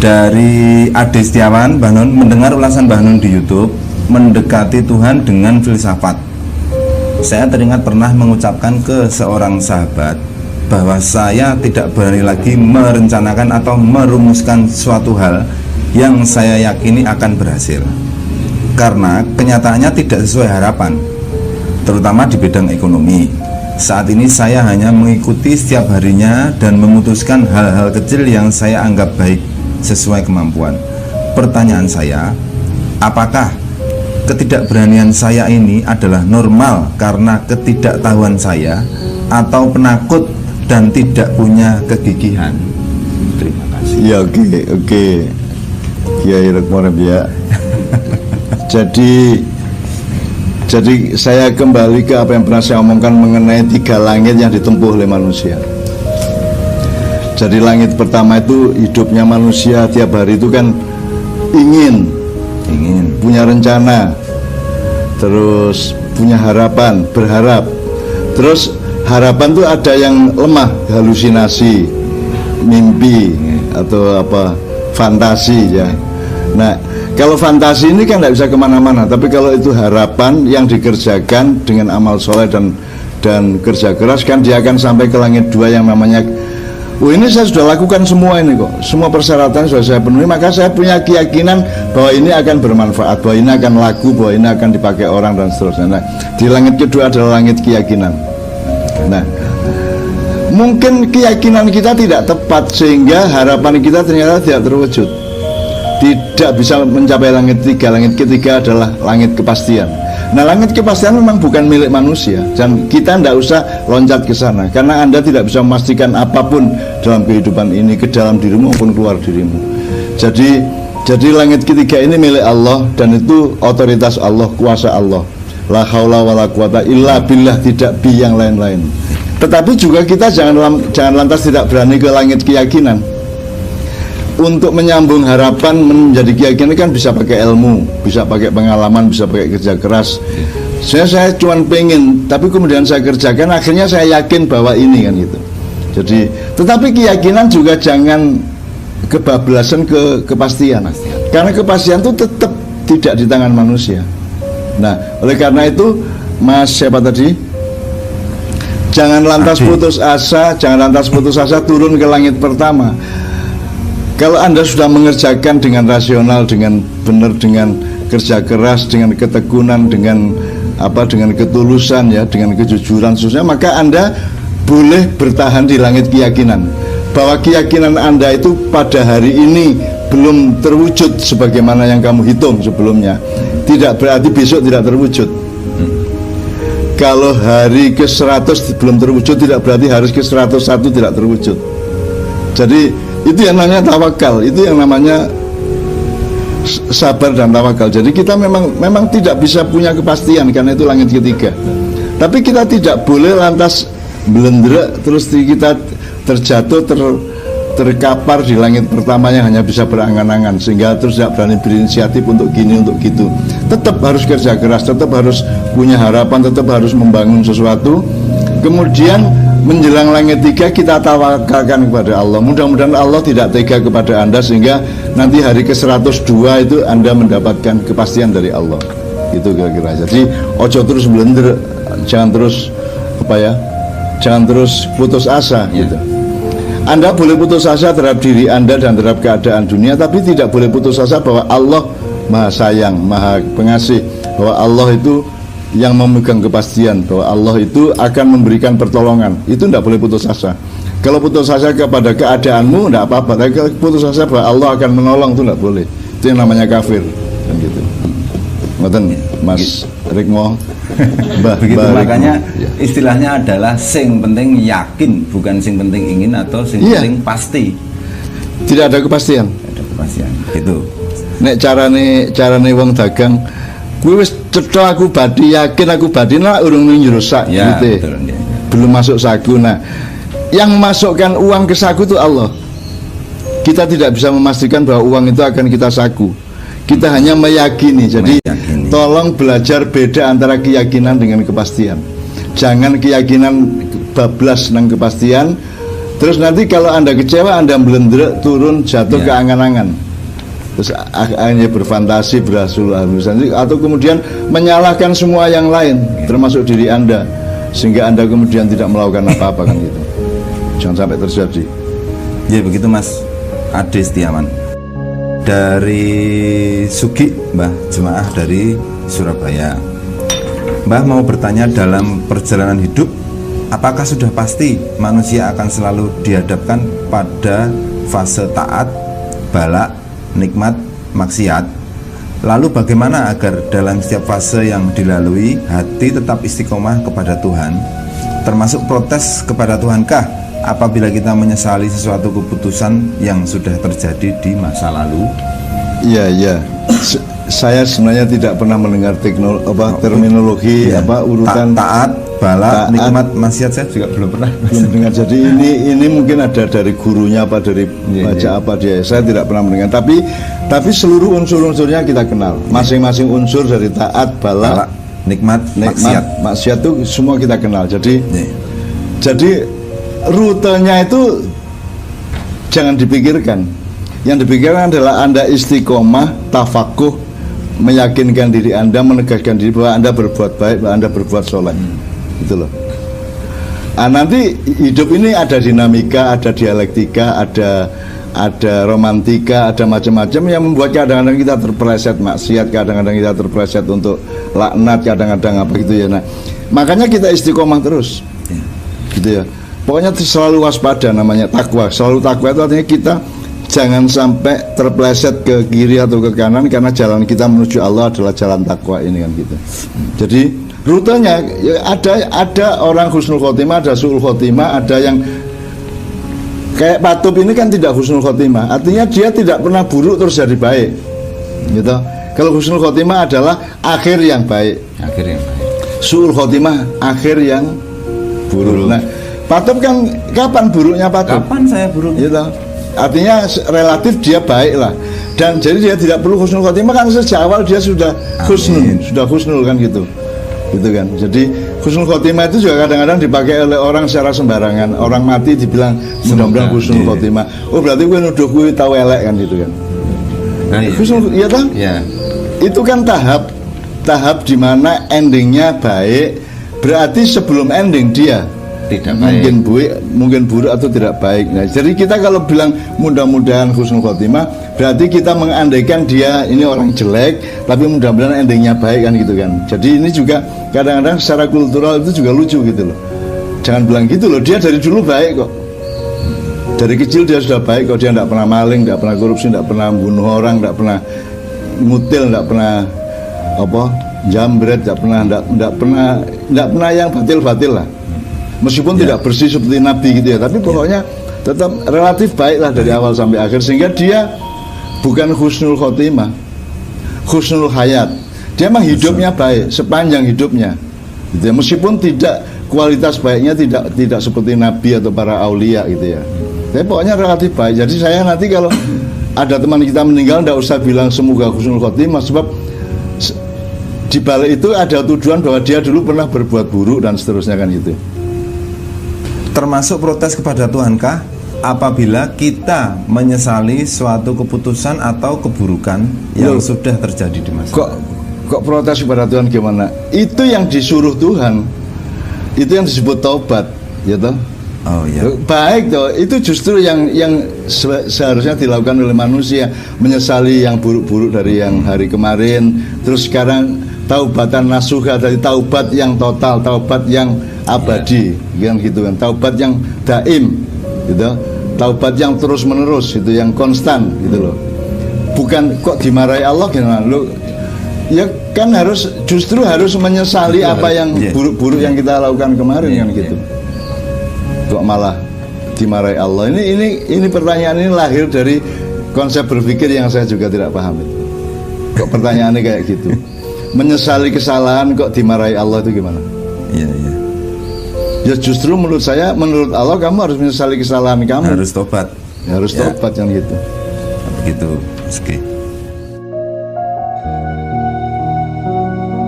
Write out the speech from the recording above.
Dari Ade Setiawan, Mbah Nun mendengar ulasan Mbah Nun di YouTube mendekati Tuhan dengan filsafat. Saya teringat pernah mengucapkan ke seorang sahabat bahwa saya tidak berani lagi merencanakan atau merumuskan suatu hal yang saya yakini akan berhasil, karena kenyataannya tidak sesuai harapan, terutama di bidang ekonomi. Saat ini saya hanya mengikuti setiap harinya dan memutuskan hal-hal kecil yang saya anggap baik sesuai kemampuan. Pertanyaan saya, apakah ketidakberanian saya ini adalah normal karena ketidaktahuan saya, atau penakut dan tidak punya kegigihan? Terima kasih. Ya, oke. Kiai Rekmorem ya. Jadi saya kembali ke apa yang pernah saya omongkan mengenai 3 langit yang ditempuh oleh manusia. Jadi langit pertama itu hidupnya manusia tiap hari itu kan ingin punya rencana, terus punya harapan, berharap. Terus harapan tuh ada yang lemah, halusinasi, mimpi atau apa, fantasi ya. Nah, kalau fantasi ini kan tidak bisa kemana-mana, tapi kalau itu harapan yang dikerjakan dengan amal soleh dan kerja keras, kan dia akan sampai ke langit 2 yang namanya, oh ini saya sudah lakukan semua ini kok, semua persyaratan sudah saya penuhi, maka saya punya keyakinan bahwa ini akan bermanfaat, bahwa ini akan laku, bahwa ini akan dipakai orang dan seterusnya. Nah, di langit kedua adalah langit keyakinan. Nah, mungkin keyakinan kita tidak tepat sehingga harapan kita ternyata tidak terwujud, tidak bisa mencapai langit 3. Langit ketiga adalah langit kepastian. Nah, langit kepastian memang bukan milik manusia dan kita tidak usah loncat ke sana, karena Anda tidak bisa memastikan apapun dalam kehidupan ini, ke dalam dirimu maupun keluar dirimu. Jadi langit ketiga ini milik Allah dan itu otoritas Allah, kuasa Allah. La haula wala quwata illa billah, tidak bi yang lain-lain. Tetapi juga kita jangan lantas tidak berani ke langit keyakinan. Untuk menyambung harapan menjadi keyakinan kan bisa pakai ilmu, bisa pakai pengalaman, bisa pakai kerja keras. Saya cuma pengen, tapi kemudian saya kerjakan, akhirnya saya yakin bahwa ini kan gitu. Jadi, tetapi keyakinan juga jangan kebablasan ke kepastian. Karena kepastian itu tetap tidak di tangan manusia. Nah, oleh karena itu, Mas siapa tadi? Jangan lantas putus asa, turun ke langit pertama. Kalau Anda sudah mengerjakan dengan rasional, dengan benar, dengan kerja keras, dengan ketekunan, dengan ketulusan ya, dengan kejujuran khususnya, maka Anda boleh bertahan di langit keyakinan. Bahwa keyakinan Anda itu pada hari ini belum terwujud sebagaimana yang kamu hitung sebelumnya, tidak berarti besok tidak terwujud. Kalau hari ke-100 belum terwujud, tidak berarti hari ke-101 tidak terwujud. Jadi itu yang namanya tawakal, itu yang namanya sabar dan tawakal. Jadi kita memang tidak bisa punya kepastian karena itu langit ketiga. Tapi kita tidak boleh lantas belendera terus kita terjatuh terkapar di langit pertama yang hanya bisa berangan-angan, sehingga terus tidak berani berinisiatif untuk gini, untuk gitu. Tetap harus kerja keras, tetap harus punya harapan, tetap harus membangun sesuatu. Kemudian menjelang langit 3 kita tawakalkan kepada Allah. Mudah-mudahan Allah tidak tega kepada Anda sehingga nanti hari ke-102 itu Anda mendapatkan kepastian dari Allah. Itu kira-kira. Jadi ojo terus belender, jangan terus jangan terus putus asa gitu. Anda boleh putus asa terhadap diri Anda dan terhadap keadaan dunia, tapi tidak boleh putus asa bahwa Allah Maha Sayang, Maha Pengasih, bahwa Allah itu yang memegang kepastian, bahwa Allah itu akan memberikan pertolongan. Itu tidak boleh putus asa. Kalau putus asa kepada keadaanmu tidak apa-apa, tapi kalau putus asa bahwa Allah akan menolong itu tidak boleh. Itu yang namanya kafir kan gitu. Ngoten Mas Rikmo. Begitu makanya istilahnya adalah sing penting yakin, bukan sing penting ingin atau sing penting pasti. Tidak ada kepastian. Ada kepastian. Gitu. Nek carane wong dagang, kuwi wis cetha aku badi, yakin aku badi, nah urung nyurusak ya, gitu. Belum masuk saku. Nah, yang masukkan uang ke saku itu Allah. Kita tidak bisa memastikan bahwa uang itu akan kita saku. Kita hanya meyakini. Jadi tolong belajar beda antara keyakinan dengan kepastian. Jangan keyakinan bablas dengan kepastian, Terus nanti kalau Anda kecewa, Anda melendrek, turun, jatuh ke Ya. angan-angan. Terus akhirnya berfantasi, berhalusinasi, atau kemudian menyalahkan semua yang lain, termasuk diri Anda, sehingga Anda kemudian tidak melakukan apa-apa kan gitu. Jangan sampai terjadi. Ya begitu Mas Ade Setiawan. Dari Sugi, Mbah, jemaah dari Surabaya. Mbah mau bertanya, dalam perjalanan hidup, apakah sudah pasti manusia akan selalu dihadapkan pada fase taat, balak, nikmat, maksiat? Lalu bagaimana agar dalam setiap fase yang dilalui hati tetap istiqomah kepada Tuhan, termasuk protes kepada Tuhankah apabila kita menyesali sesuatu keputusan yang sudah terjadi di masa lalu? Iya, iya. Saya sebenarnya tidak pernah mendengar terminologi Iya. urutan Taat, balak, taat. nikmat, maksiat saya juga belum pernah. belum mendengar. Jadi ini mungkin ada dari gurunya apa dari Iya, baca iya. apa dia. Saya tidak pernah mendengar. Tapi seluruh unsur-unsurnya kita kenal. Masing-masing unsur dari taat, Balak, balak, nikmat, maksiat. maksiat itu semua kita kenal. Jadi Iya. jadi rutenya itu jangan dipikirkan. Yang dipikirkan adalah Anda istiqomah, tafakuh, meyakinkan diri Anda, menegaskan diri bahwa Anda berbuat baik, bahwa Anda berbuat soleh. Gitu loh. Nanti hidup ini ada dinamika, ada dialektika, ada romantika, ada macam-macam yang membuat kadang-kadang kita terpeleset maksiat, kadang-kadang kita terpeleset untuk laknat, kadang-kadang apa gitu ya. Nah, makanya kita istiqomah terus. Gitu ya. Pokoknya selalu waspada, namanya takwa. Selalu takwa itu artinya kita jangan sampai terpeleset ke kiri atau ke kanan, karena jalan kita menuju Allah adalah jalan takwa ini kan gitu. Jadi rutenya ya ada orang husnul khotimah, ada su'ul khotimah, ada yang kayak Patub ini kan tidak husnul khotimah, artinya dia tidak pernah buruk terus jadi baik. Gitu. Kalau husnul khotimah adalah akhir yang baik. Akhirnya Su'ul khotimah akhir yang buruk. Nah, Patub kan kapan buruknya Patub? kapan saya buruk? Gitu. Artinya relatif dia baik lah, dan jadi dia tidak perlu husnul khotimah kan sejak awal dia sudah husnul kan gitu kan. Jadi husnul khotimah itu juga kadang-kadang dipakai oleh orang secara sembarangan. Orang mati dibilang mudah-mudahan husnul khotimah. Oh berarti gue nuduh gue tahu elek kan gitu kan. Nah, iya. Husnul, iya kan? Ya. Itu kan tahap di mana endingnya baik. Berarti sebelum ending dia Tidak baik. mungkin buruk atau tidak baik. Nah, jadi kita kalau bilang mudah-mudahan husnul khotimah, berarti kita mengandaikan dia ini orang jelek, tapi mudah-mudahan endingnya baik kan gitu kan. Jadi ini juga kadang-kadang secara kultural itu juga lucu gitu loh. Jangan bilang gitu loh, dia dari dulu baik kok. Dari kecil dia sudah baik kok, dia tidak pernah maling, tidak pernah korupsi, tidak pernah bunuh orang, tidak pernah ngutil, tidak pernah jambret, tidak pernah yang batil-batil lah. Meskipun tidak bersih seperti Nabi gitu ya, tapi pokoknya tetap relatif baik lah dari awal sampai akhir, sehingga dia bukan husnul khotimah, husnul hayat. Dia mah hidupnya baik sepanjang hidupnya gitu ya. Meskipun tidak kualitas baiknya tidak seperti Nabi atau para aulia gitu ya, tapi pokoknya relatif baik. Jadi saya nanti kalau ada teman kita meninggal, tidak usah bilang semoga husnul khotimah, sebab di balik itu ada tujuan bahwa dia dulu pernah berbuat buruk dan seterusnya kan gitu. Termasuk protes kepada Tuhankah apabila kita menyesali suatu keputusan atau keburukan yang Loh. sudah terjadi di masa lalu? Kok protes kepada Tuhan gimana? Itu yang disuruh Tuhan, itu yang disebut taubat, ya toh? Oh iya. Baik toh, itu justru yang seharusnya dilakukan oleh manusia, menyesali yang buruk-buruk dari yang hari kemarin. Terus sekarang taubatan nasuha, dari taubat yang total, taubat yang abadi, yang gitu kan, taubat yang daim, gitu, taubat yang terus menerus, itu yang konstan, gitu loh. Bukan kok dimarahi Allah gimana lo? Ya kan justru harus menyesali apa yang buruk-buruk yang kita lakukan kemarin kan gitu. Kok malah dimarahi Allah? Ini pertanyaan ini lahir dari konsep berpikir yang saya juga tidak paham itu. Kok pertanyaannya kayak gitu? Menyesali kesalahan kok dimarahi Allah itu gimana? Iya, iya. Ya justru menurut saya, menurut Allah kamu harus menyesali kesalahan kamu. Harus tobat. Harus tobat kan gitu. Begitu. Oke.